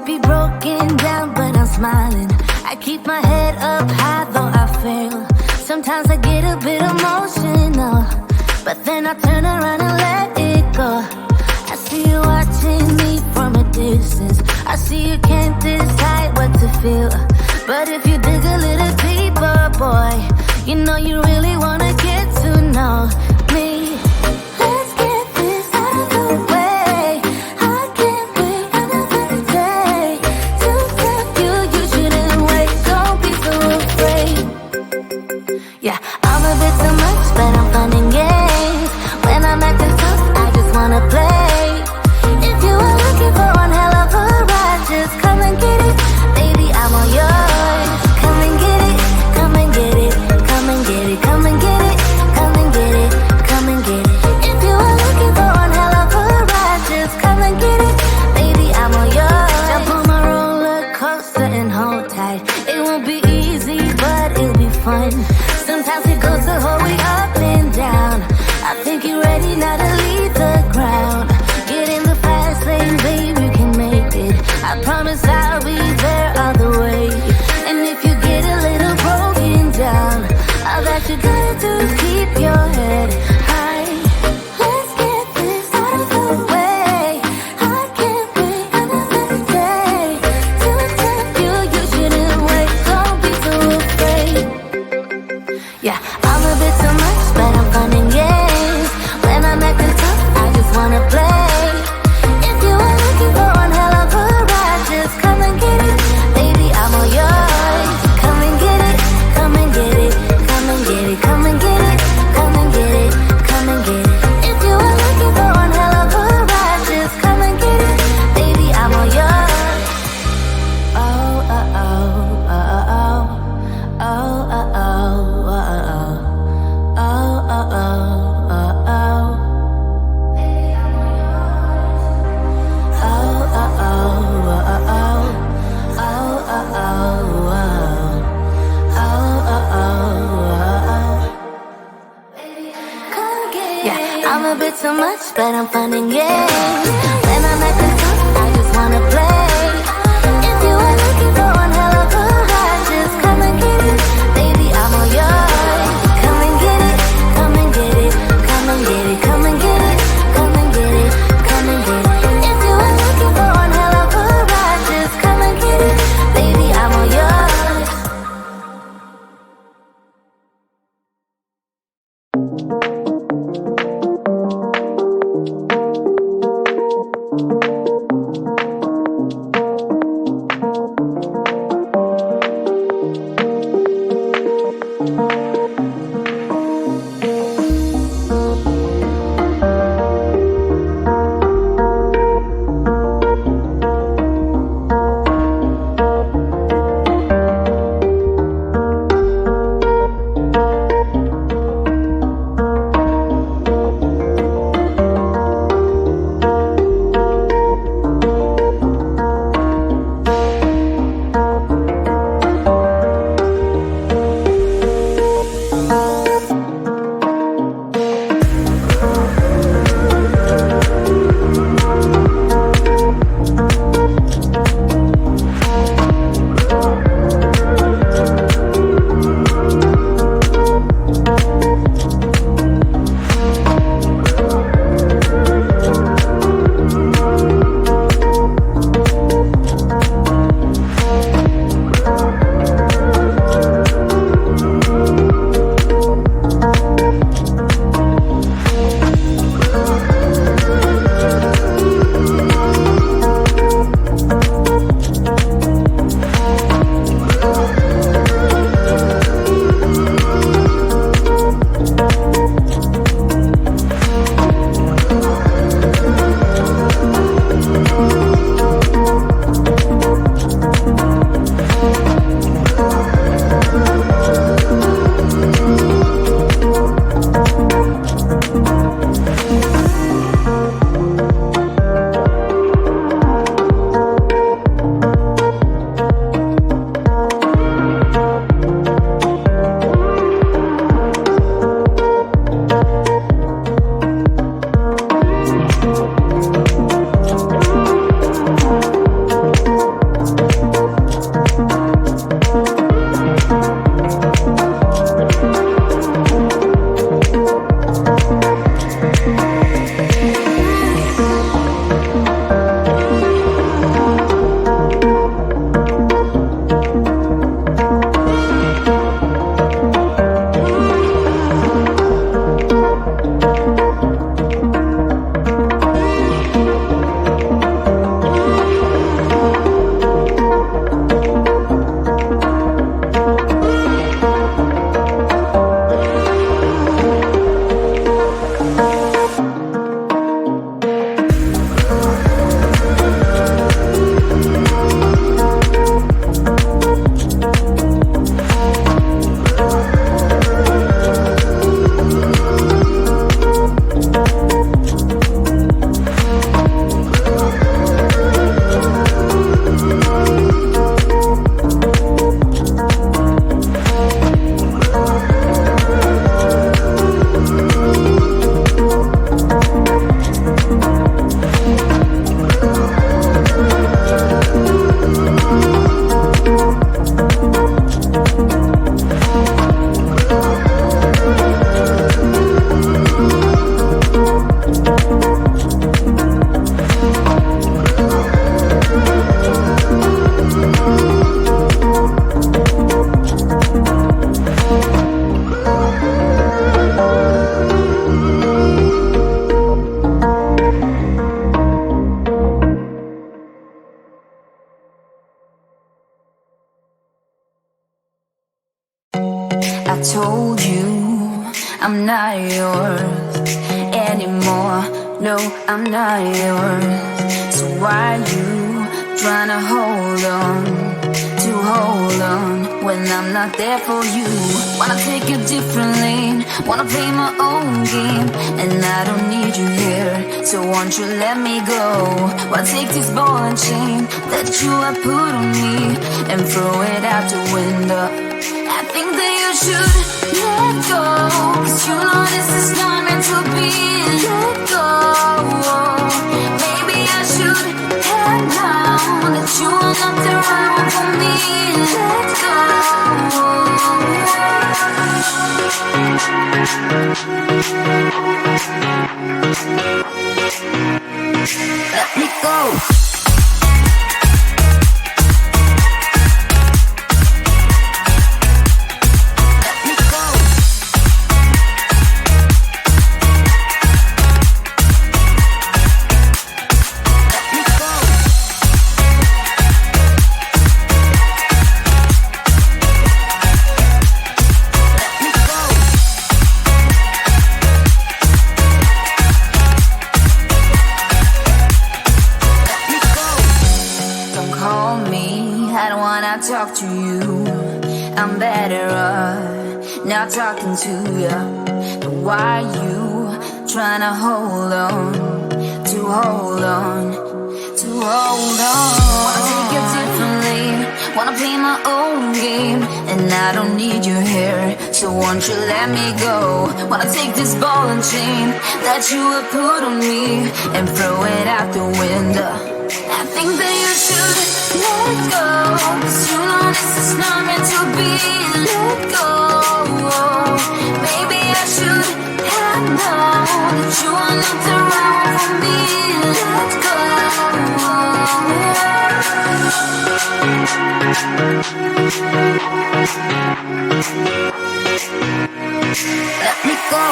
be broken down, but I'm smiling. I keep my head up high, though I fail. Sometimes I get a bit emotional, but then I turn around and let it go. I see you watching me from a distance. I see you can't decide what to feel, but if you dig a little deeper, boy, you know you really wanna get to know me. Let's get this out of the way. I can't wait another day to tell you you shouldn't wait. Don't be so afraid. Yeah, I'm a bit too much, but I'm fun and games. When I'm acting tough, I just wanna play. If you are looking for one hell of a ride, just come and get it. Baby, I'm all yours. Come and get it, come and get it, come and get it, come and get it, come and get it, come and get it. If you are looking for one hell of a ride, just come and get it. Baby, I'm all yours. Jump on my roller coaster and hold tight. It won't be easy, but it'll be fun. Sometimes it goes the whole way up and down. I think you're ready now to leave the ground. Get in the fast lane, baby, you can make it. I promise I'll be there all the way. And if you get a little broken down, all that you gotta do is keep your head high. Let's get this out of the way. I can't wait another day to tell you you shouldn't wait. Don't be so afraid. Yeah, I'm a bit too much, but I'm fun and games. When I'm acting tough, I just wanna play. If you are looking for one hell of a ride, just come and get it. Baby, I'm all yours. Come and get it, come and get it, come and get it, come and get it, come and get it, come and get it. If you are looking for one hell of a ride, just come and get it. Baby, I'm all yours. Oh, oh, oh, oh, oh, oh, oh, oh, oh, oh. Oh, oh, oh, oh, oh. Baby, I'm all yours. Oh, oh, oh, oh, oh. Oh, oh, oh, oh. Oh, oh, oh, oh. Come get it. Yeah, I'm a bit too much, but I'm fun and games. When I'm acting tough, I just wanna play. If you are looking for one hell of a ride, just come and get it. Baby, I'm all yours. Come and get it, come and get it, come and get it, come and get it, come and get it, come and get it. If you are looking for one hell of a ride, just come and get it. Baby, I'm all yours. I told you I'm not yours anymore. No, I'm not yours. So why you tryna hold on when I'm not there for you? Wanna take a different lane, wanna play my own game, and I don't need you here, so won't you let me go? Wanna take this ball and chain that you have put on me and throw it out the window. I think that you should let go, 'cause you know this is not meant to be. Let go. Maybe I should have known that you are not the right one for me. Let go. Let me go. Talk to you, I'm better off not talking to you. But why you tryna hold on? Wanna take a different lane, wanna play my own game, and I don't need you here, so won't you let me go? Wanna take this ball and chain that you have put on me and throw it out the window. I think that you should let go, 'cause you know this is not meant to be. Let go. Maybe I should have known that you are not the right one for me. Let go. Let me go.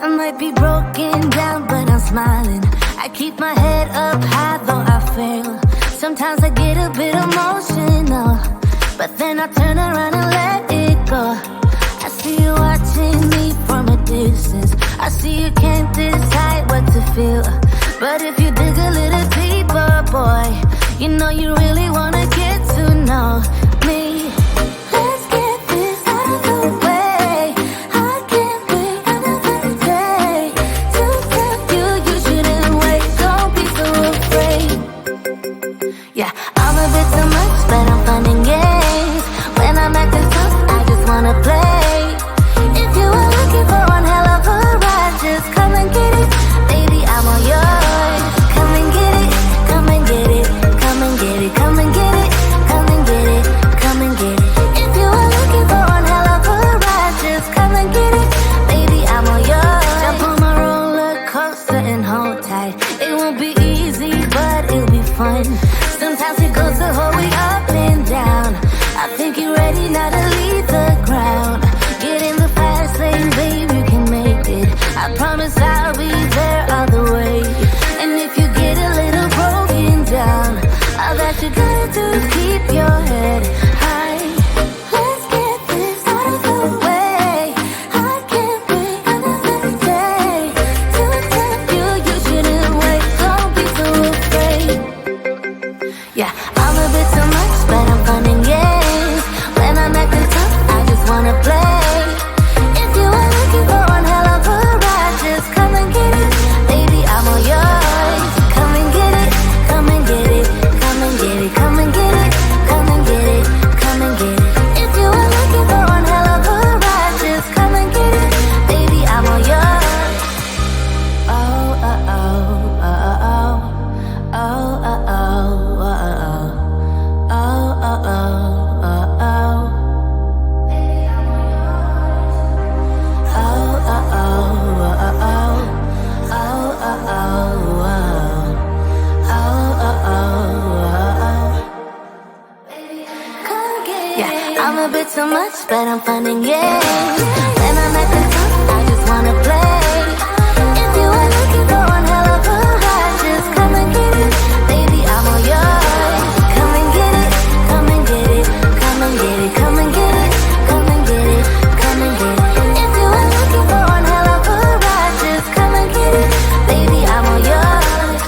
I might be broken down, but I'm smiling. I keep my head up high, though I fail. Sometimes I get a bit emotional, but then I turn around and let it go. I see you watching me from a distance. I see you can't decide what to feel, but if you dig a little deeper, boy, you know you really wanna get to know me. Let's get this out of the way. I can't wait another day to tell you you shouldn't wait. Don't be so afraid. Yeah, I'm a bit too much, but I'm fun and games. When I'm acting tough, I just wanna play. If you are looking for one hell of a ride, just come and get it. Baby, I'm all yours. Come and get it, come and get it, come and get it, come and get it, come and get it, come and get it. If you are looking for one hell of a ride, just come and get it. Baby, I'm all yours. Jump on my roller coaster and hold tight. It won't be easy, but it'll be fun. Sometimes it goes the whole way up and down. I think you're ready now to leave the ground. Get in the fast lane, babe, you can make it. I promise I'll be there all the way. And if you get a little broken down, all that you gotta do is keep your head high. Let's get this out of the way. I can't wait another day to tell you you shouldn't wait. Don't be so afraid. Yeah, I'm a bit too much, but I'm fun and games. When I'm at the top, I just wanna play. If you are looking for one hell of a ride, just come and get it, baby, I'm all yours. Come and get it, come and get it, come and get it, come and get it, come and get it, come and get it. If you are looking for one hell of a ride, just come and get it, baby, I'm all yours.